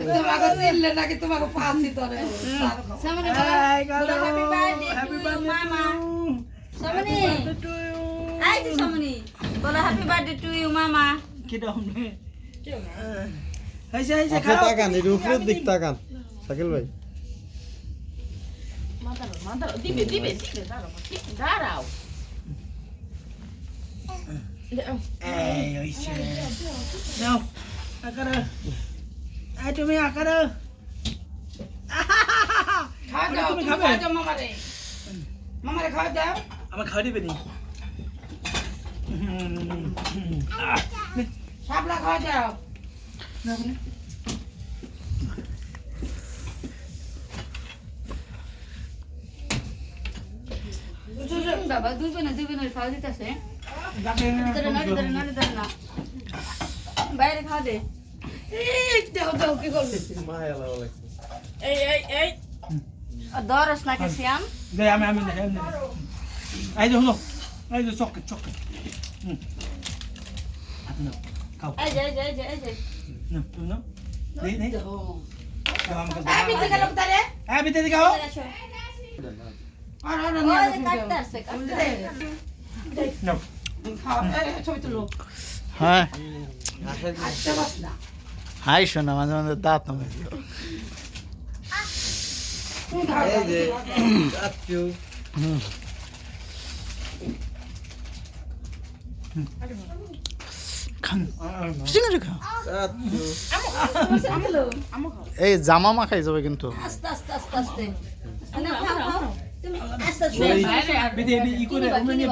তোমাকে চিনলে নাকি তোমাকে পাচ্ছি তোরে সামনে বলো হ্যাপি বার্থডে মামা সামনে আই তো সামনে বলো হ্যাপি বার্থডে টু ইউ মামা কি দাম নে হাইছে খাও তাকান এর উপরের দিক তাকান শাকিল ভাই মাদার দিবে দাঁড়াও এই হইছে নাও আকার আই তুমি আকার খাওয়া দাও তুমি খাওয়া দাও মামারে খাওয়া দাও আমার খাওয়া দিবে নি সাবলা খাওয়া দাও বাবা দুজনের খাওয়া দিতেছে না বাইরে খাওয়া দে দাও কি করবে মায়া লাগছে এই দরস না কে শ্যাম দে আমি আই যে হলো আই যে চক খাও এই যে না তুমি না নেই আমাকে এই বিতে গেল তারে হ্যাঁ বিতে দিগাও আর ওই কাটতেছে নাও খাও এই ছবি তুলো হ্যাঁ আচ্ছা বাস না হাই শোনা মাঝে মাঝে দাঁত নামে দিও তুমি খাও এই যে চাচু খান সিঙ্গারি খাও চাচু এই জামা মাখাই যাবে কিন্তু আস্তে না খাও তুমি আস্তে বিতে ই করে ওমনে